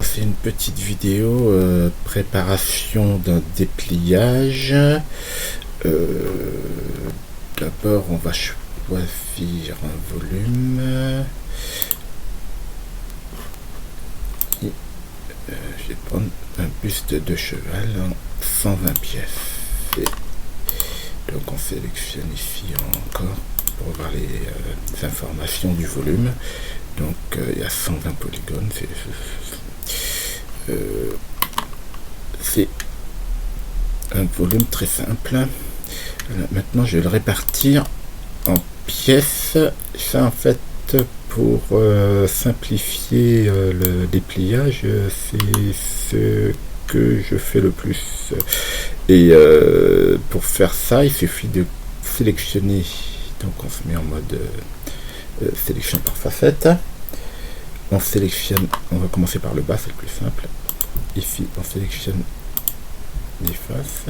C'est une petite vidéo préparation d'un dépliage. D'abord, on va choisir un volume. Et, je vais prendre un buste de cheval en 120 pièces. Donc, on sélectionne ici encore pour voir les informations du volume. Donc, il y a 120 polygones. C'est un volume très simple. Maintenant, je vais le répartir en pièces. Ça, en fait, pour simplifier le dépliage, c'est ce que je fais le plus. Et pour faire ça, il suffit de sélectionner. Donc, on se met en mode sélection par facette. On sélectionne, on va commencer par le bas, c'est le plus simple. Ici, on sélectionne les faces.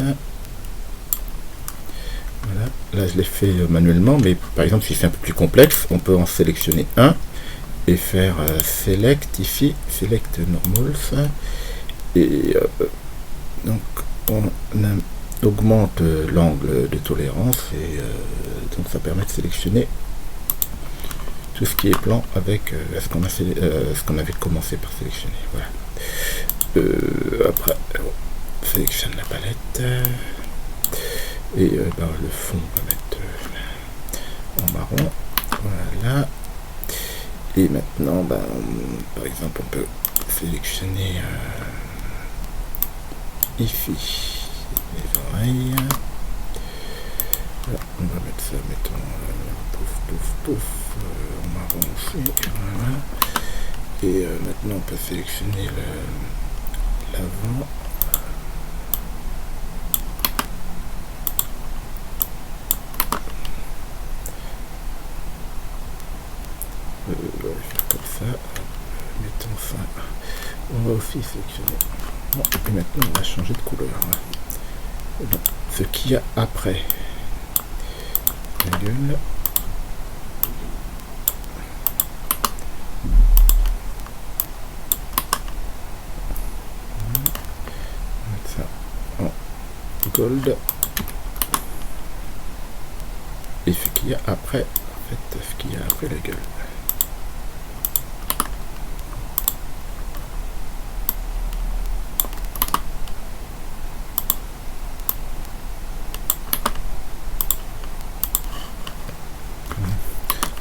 Voilà, là je l'ai fait manuellement, mais par exemple, si c'est un peu plus complexe, on peut en sélectionner un et faire select ici, select normals. Et donc, on augmente l'angle de tolérance et donc ça permet de sélectionner tout ce qui est plan avec ce qu'on avait commencé par sélectionner. Voilà. Après, on sélectionne la palette et le fond, on va mettre en marron. Voilà. Et maintenant, par exemple, on peut sélectionner ici les oreilles. Là, on va mettre ça, mettons pouf, en marron aussi. Voilà. Et maintenant, on peut sélectionner l'avant. On va faire comme ça. Mettons ça. On va aussi sélectionner. Bon, et maintenant, on va changer de couleur. Donc, ce qu'il y a après la gueule. Ça en gold. Et ce qu'il y a après, en fait, ce qu'il y a après la gueule.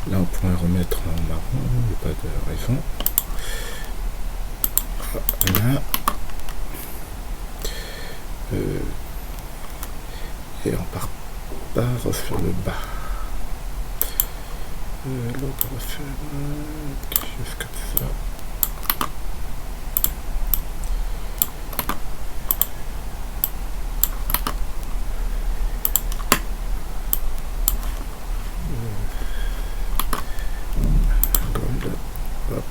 Là, on pourrait remettre en marron, il n'y a pas de raison. Voilà. Et on part sur le bas. L'autre, on va faire quelque chose comme ça. Gold. Hop.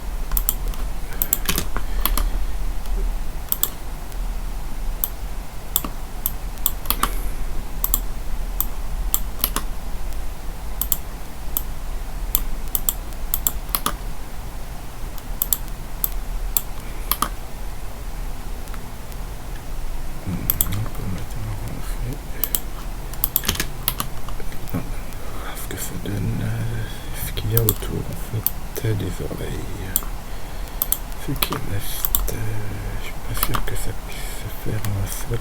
Ce que ça donne, ce qu'il y a autour en fait des oreilles. Ce qui reste, je suis pas sûr que ça puisse se faire en un seul.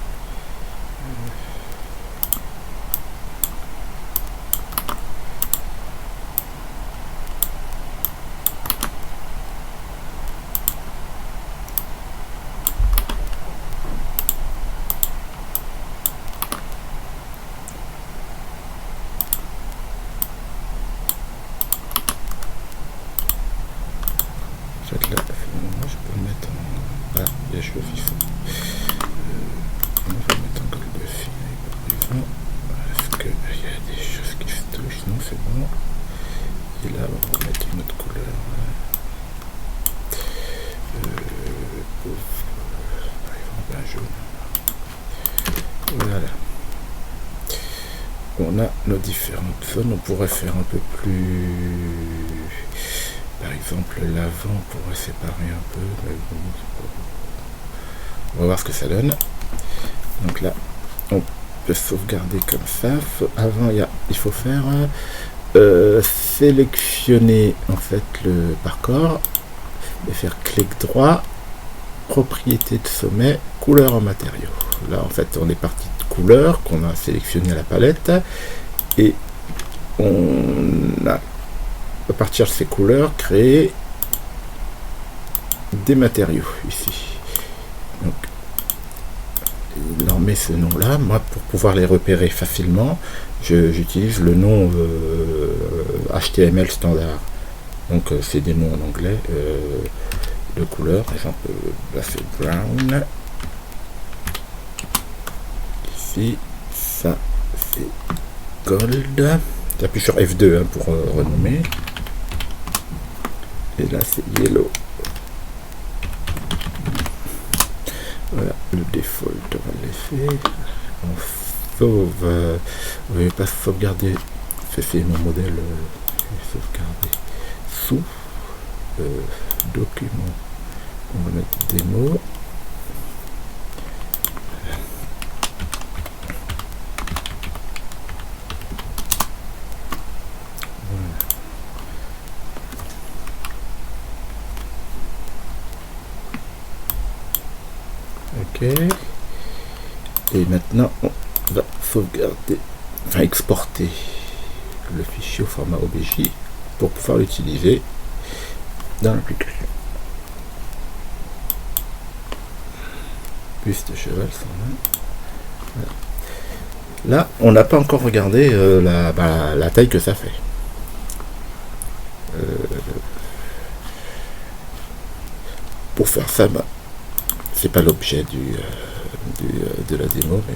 En fait là, moi je peux le mettre en... Ah, il y a cheveux ici. Moi je vais le mettre en gold dessus, parce qu'il y a des choses qui se touchent, non c'est bon. Et là on va mettre une autre couleur. Par exemple un jaune. Voilà. On a nos différentes zones, on pourrait faire un peu plus... Par exemple, l'avant, on pourrait séparer un peu, mais bon, On va voir ce que ça donne. Donc là, on peut sauvegarder comme ça. Avant, il faut faire sélectionner en fait le parcours et faire clic droit, propriété de sommet, couleur en matériaux. Là, en fait, on est parti de couleurs qu'on a sélectionné à la palette et on a, à partir de ces couleurs, créé des matériaux ici. Donc, il en met ce nom-là. Moi, pour pouvoir les repérer facilement, j'utilise le nom HTML standard. Donc, c'est des noms en anglais de couleurs. Par exemple, là, c'est brown. Ici, ça, c'est gold. J'appuie sur F2 pour renommer. Et là, c'est yellow. Voilà, le default, on va le laisser. On sauve. Je ne vais pas sauvegarder. C'est mon modèle. Sauvegarder sous document. On va mettre démo. Ok. Et maintenant, on va sauvegarder, enfin exporter le fichier au format OBJ pour pouvoir l'utiliser dans l'application. Buste de cheval 120. Voilà. Là, on n'a pas encore regardé la taille que ça fait. Pour faire ça, c'est pas l'objet de la démo, mais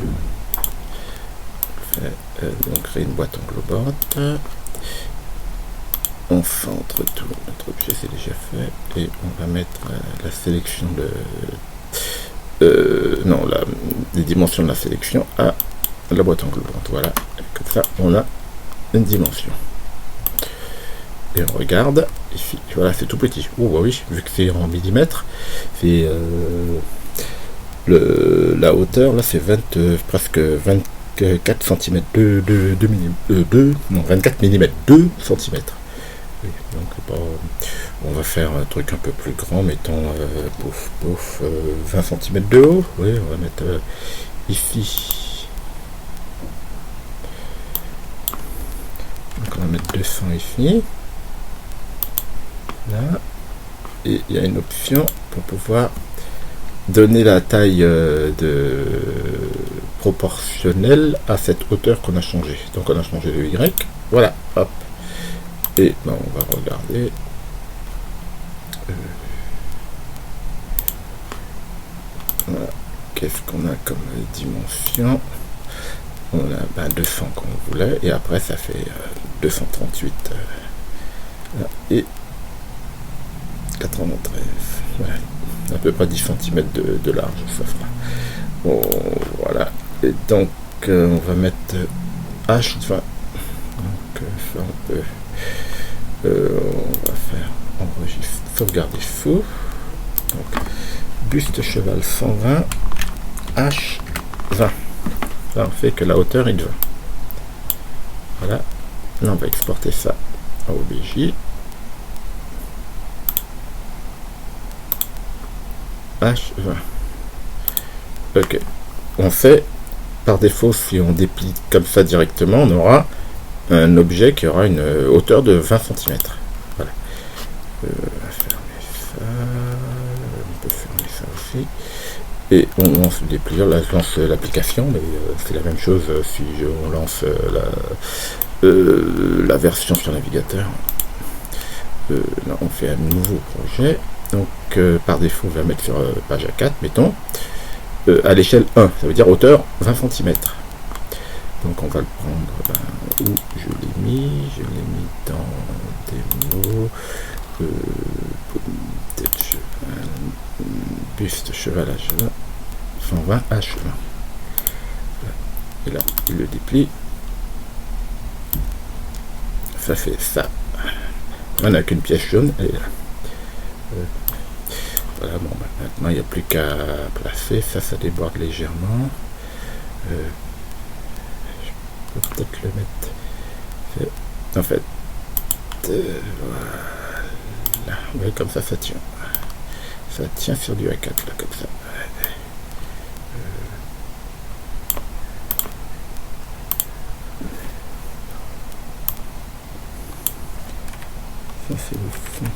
donc créer une boîte englobante. On centre tout, notre objet c'est déjà fait, et on va mettre la sélection des dimensions de la sélection à la boîte englobante. Voilà, et comme ça on a une dimension. Et on regarde ici, voilà, c'est tout petit. Oh bah oui, vu que c'est en millimètres, c'est la hauteur là c'est presque 24 cm 24 mm 2 cm. Oui, donc on va faire un truc un peu plus grand, mettons 20 cm de haut. Oui, on va mettre ici. Donc on va mettre 200 ici. Là, et il y a une option pour pouvoir donner la taille proportionnelle à cette hauteur qu'on a changé. Donc on a changé le Y. Voilà, hop. Et on va regarder. Voilà. Qu'est-ce qu'on a comme dimension? On a 200 qu'on voulait, et après ça fait 238 et 93. Voilà. À peu près 10 cm de large, ça fera. Bon, voilà. Et donc on va mettre H20. Donc ça on peut. On va faire enregistrer, sauvegarder sous. Donc buste cheval 120 H20. Ça on fait que la hauteur est de 20. Voilà. Là on va exporter ça à OBJ. H20. Ok. On fait par défaut, si on déplie comme ça directement, on aura un objet qui aura une hauteur de 20 cm. Voilà. On va fermer ça. On peut fermer ça aussi. Et on lance le dépliant. Là, je lance l'application, mais c'est la même chose si on lance la version sur navigateur. Là, on fait un nouveau projet. Donc, par défaut, on va mettre sur page A4, mettons. À l'échelle 1, ça veut dire hauteur 20 cm. Donc on va le prendre où je l'ai mis dans démo, buste cheval H20, 120 H20. Et là, il le déplie. Ça fait ça. On n'a qu'une pièce jaune, elle est là. Voilà, bon, bah, maintenant il n'y a plus qu'à placer. Ça déborde légèrement. Je peux peut-être le mettre. En fait, voilà. Ouais, comme ça tient. Ça tient sur du A4 là, comme ça. Ça c'est au fond.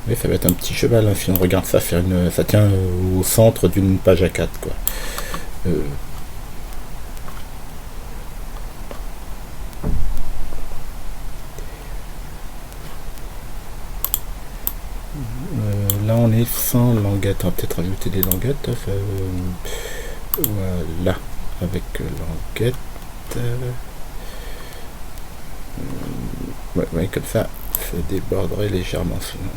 Oui, ça va être un petit cheval, hein, si on regarde ça, ça tient au centre d'une page A4, quoi. Là, on est sans languette. On va peut-être rajouter des languettes. Voilà, avec languette. Ouais, comme ça déborderait légèrement sinon.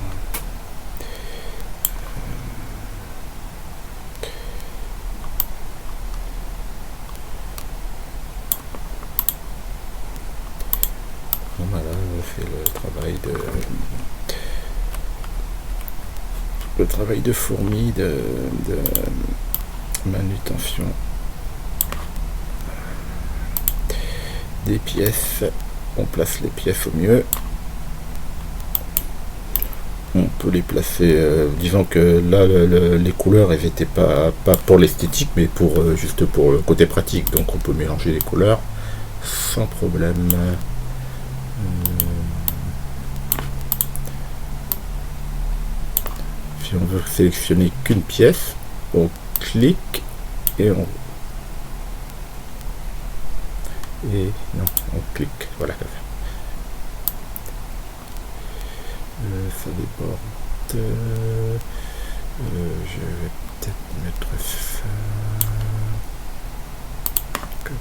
Voilà, on fait le travail de fourmi de manutention des pièces. On place les pièces au mieux. On peut les placer, disons que là les couleurs elles étaient pas pour l'esthétique mais juste pour le côté pratique, donc on peut mélanger les couleurs sans problème. Si on veut sélectionner qu'une pièce, on clique et on clique, voilà, comme ça. Ça déborde. Je vais peut-être mettre ça comme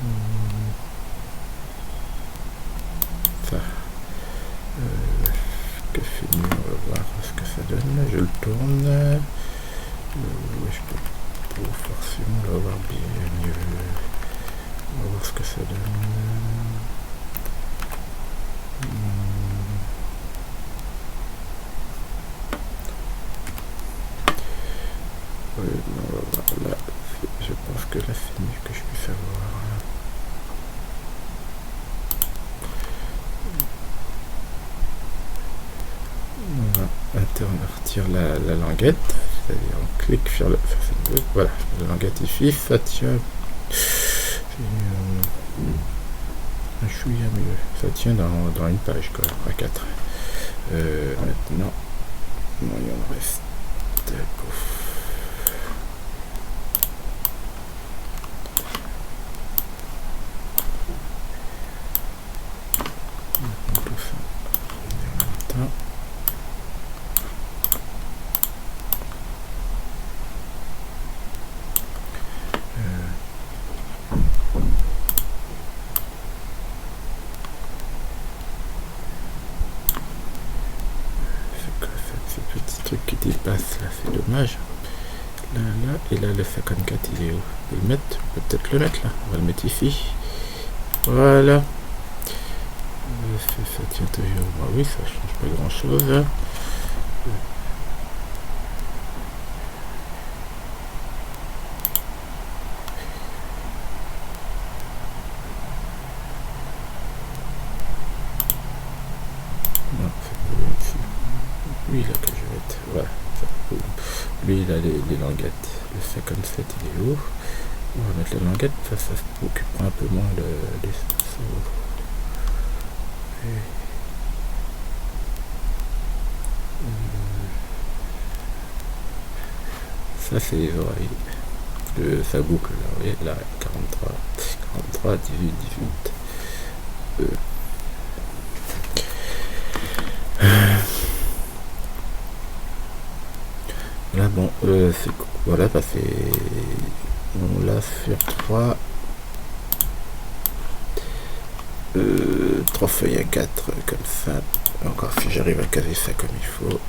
ça. Que fait mieux, on va voir ce que ça donne. Je le tourne. Je peux forcément l'avoir bien mieux. On va voir ce que ça donne. On va voir là. Je pense que là c'est mieux que je puisse avoir. On va intervertir la languette, c'est-à-dire on clique sur le. Voilà, la languette ici, ça tient. Un chouïa mieux. Ça tient dans une page, quoi, A4. Maintenant, il en reste. Tout ça. Qui dépasse là, c'est dommage. Là, et là le 54 il est où? On peut le mettre, on peut peut-être le mettre là, on va le mettre ici. Voilà. Ça tient toujours. Bah oui, ça change pas grand chose. Non, c'est pas ici. Lui là que je vais mettre. Voilà. Lui il a les languettes. Le 57 il est où? On va mettre les languettes, ça occupera un peu moins l'espace. Ça c'est les oreilles. Ça boucle là, vous voyez, là 43, 18, 18. Là bon, voilà, bah c'est. On l'a sur 3 feuilles à 4 comme ça. Encore si j'arrive à caser ça comme il faut.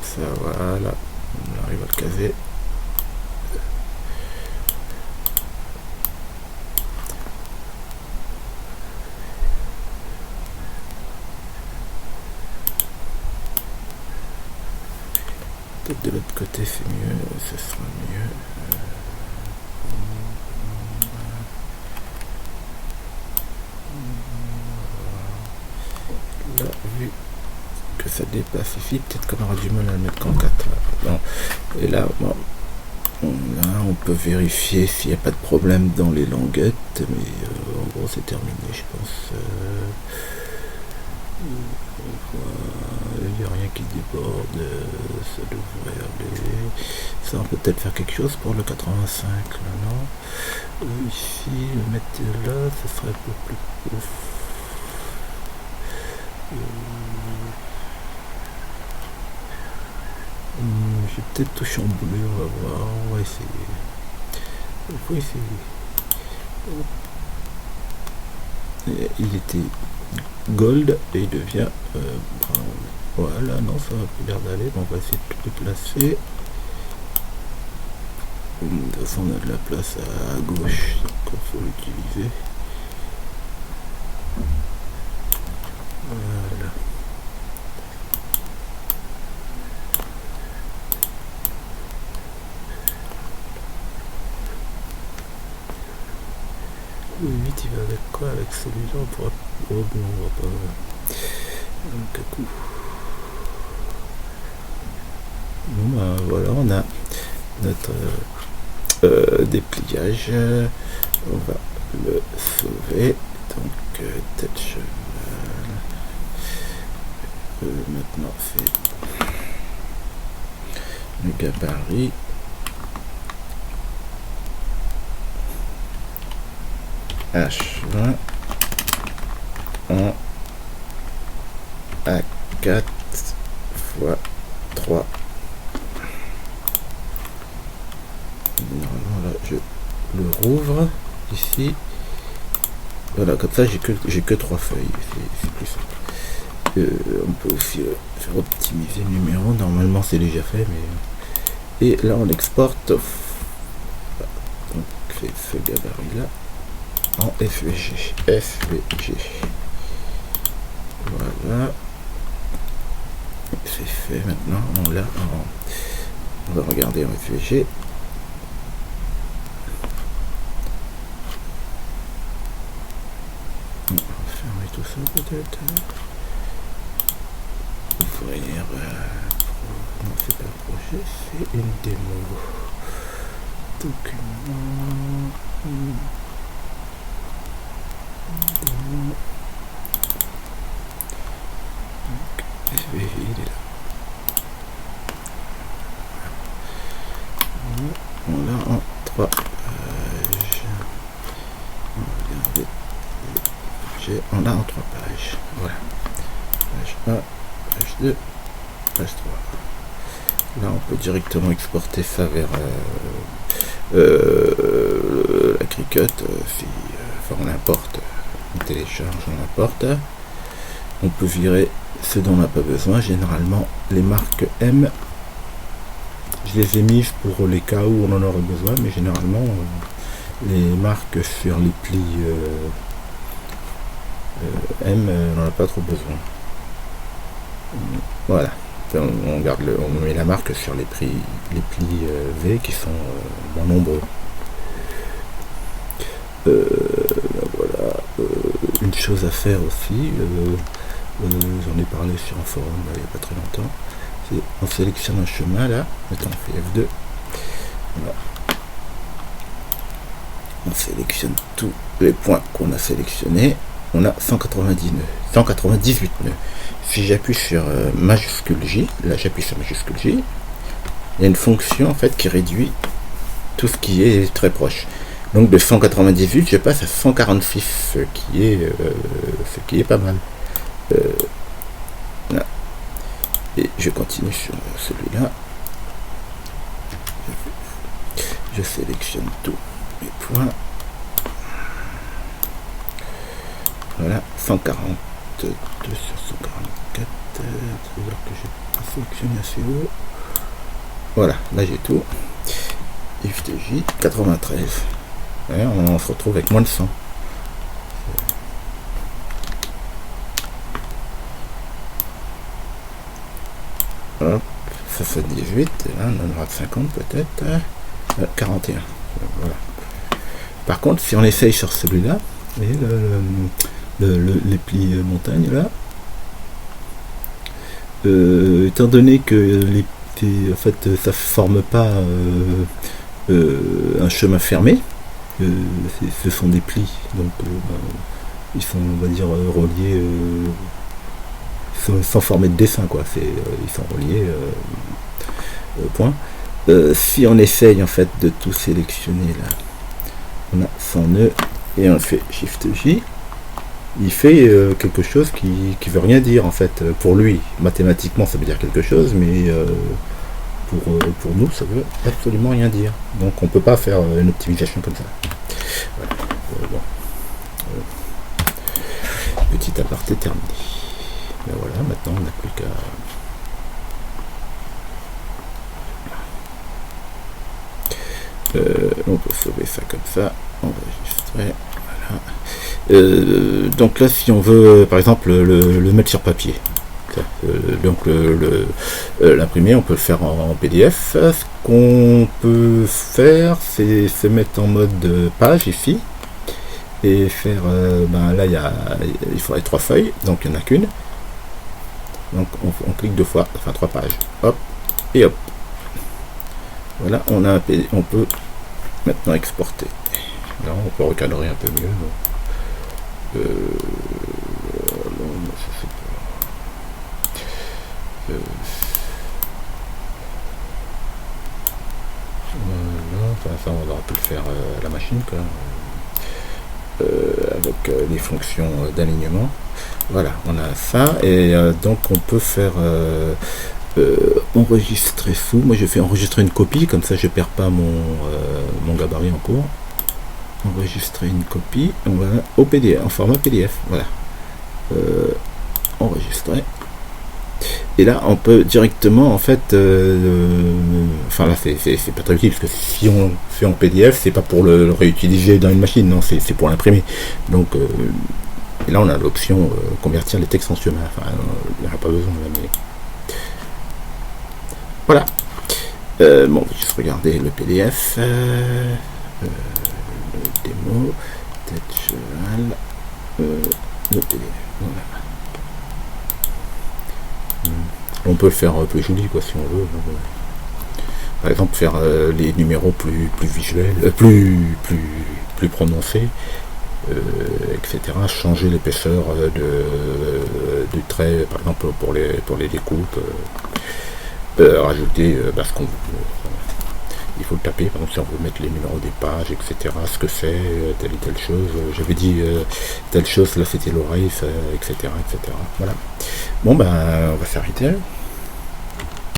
Ça, voilà, on arrive à le caser. Peut-être de l'autre côté c'est mieux, ce sera mieux. Là, vu que ça dépasse ici, peut-être qu'on aura du mal à le mettre qu'en 4. Bon. Et là, bon, on peut vérifier s'il n'y a pas de problème dans les languettes, mais en gros c'est terminé, je pense. Il n'y a rien qui déborde, ça devrait aller. Ça, on peut peut-être faire quelque chose pour le 85, là, non? Ici, le mettre là, ce serait un peu plus ouf. J'ai peut-être tout chamboulé, on va voir, on va essayer. Il faut essayer. Il était gold et il devient brown. Voilà, non, ça va plus l'air d'aller. On va essayer de tout déplacer. De toute façon, on a de la place à gauche, donc il faut l'utiliser. Voilà. Le 8 il va avec quoi? Avec celui-là on pourra... Oh bon, on va pas... Donc à coup. Bon bah voilà, on a notre dépliage. On va le sauver. Donc tête cheval. Maintenant c'est le gabarit. H20 en A4 fois 3. Normalement là je le rouvre ici. Voilà, comme ça j'ai que 3 feuilles, c'est plus simple. On peut aussi faire optimiser le numéro, normalement c'est déjà fait, mais et là on exporte. Donc c'est ce gabarit là en SVG. Voilà, c'est fait. Maintenant on va regarder en SVG. On va fermer tout ça peut-être. Ouvrir. Non, c'est pas un projet, c'est une démo. Document. SVG, il est là. On l'a en 3 pages. On l'a en 3 pages. Voilà. Page 1, page 2, page 3. Là, on peut directement exporter ça vers la Cricut. Enfin, on l'importe, on télécharge, on l'importe. On peut virer ce dont on n'a pas besoin. Généralement, les marques M, je les ai mises pour les cas où on en aurait besoin, mais généralement, les marques sur les plis M, on n'en a pas trop besoin. Voilà. On garde on met la marque sur les plis V qui sont moins nombreux. Voilà. Une chose à faire aussi, j'en ai parlé sur un forum il n'y a pas très longtemps, c'est on sélectionne un chemin là, mettons on fait F2, voilà. On sélectionne tous les points qu'on a sélectionnés, on a 198 nœuds. Si j'appuie sur majuscule J, là j'appuie sur majuscule J, il y a une fonction en fait qui réduit tout ce qui est très proche. Donc de 198, je passe à 146, ce qui est pas mal. Là. Et je continue sur celui-là. Je sélectionne tous les points. Voilà, 142 sur 144. alors que j'ai pas sélectionné assez haut. Voilà, là j'ai tout. Shift J 93. Ouais, on se retrouve avec moins de 100. Hop, 78, et là on en aura 50 peut-être. 41. Voilà. Par contre, si on essaye sur celui-là, vous voyez les plis montagne là, étant donné que en fait, ça ne forme pas un chemin fermé, ce sont des plis, donc ils sont, on va dire, reliés sans former de dessin, quoi. Ils sont reliés, point. Si on essaye en fait de tout sélectionner là, on a son nœud et on fait Shift J, il fait quelque chose qui veut rien dire en fait pour lui. Mathématiquement ça veut dire quelque chose, mais pour nous ça veut absolument rien dire. Donc on peut pas faire une optimisation comme ça. Voilà. Bon. Petit aparté terminé. Ben voilà, maintenant on n'a plus qu'à on peut sauver ça comme ça, enregistrer, voilà. Donc là si on veut par exemple le mettre sur papier, donc l'imprimer, on peut le faire en PDF. Ce qu'on peut faire, c'est se mettre en mode page ici et faire là il faudrait 3 feuilles, donc il n'y en a qu'une, donc on clique 2 fois, enfin 3 pages, hop et hop. Voilà, on a on peut maintenant exporter. Là, on peut recadrer un peu mieux. Voilà, ça on aura pu le faire à la machine, quoi. Avec les fonctions d'alignement. Voilà, on a ça et donc on peut faire enregistrer sous. Moi je fais enregistrer une copie, comme ça je perds pas mon gabarit en cours. Enregistrer une copie, on va au PDF, en format PDF, voilà. Enregistrer. Et là on peut directement en fait enfin là c'est pas très utile parce que si on fait en PDF c'est pas pour le réutiliser dans une machine, non, c'est pour l'imprimer. Donc et là on a l'option convertir les textes en chemin, enfin il n'y aura pas besoin là, mais voilà. Bon, on va juste regarder le PDF. Le démo, tête cheval, le PDF. Voilà. On peut le faire plus joli, quoi, si on veut. Par exemple, faire les numéros plus visuels, plus prononcés, etc. Changer l'épaisseur du trait, par exemple, pour les découpes. Rajouter ce qu'on veut. Il faut le taper, par exemple si on veut mettre les numéros des pages, etc. Ce que c'est, telle et telle chose. J'avais dit telle chose, là c'était l'oreille, etc., etc. Voilà. Bon ben on va s'arrêter.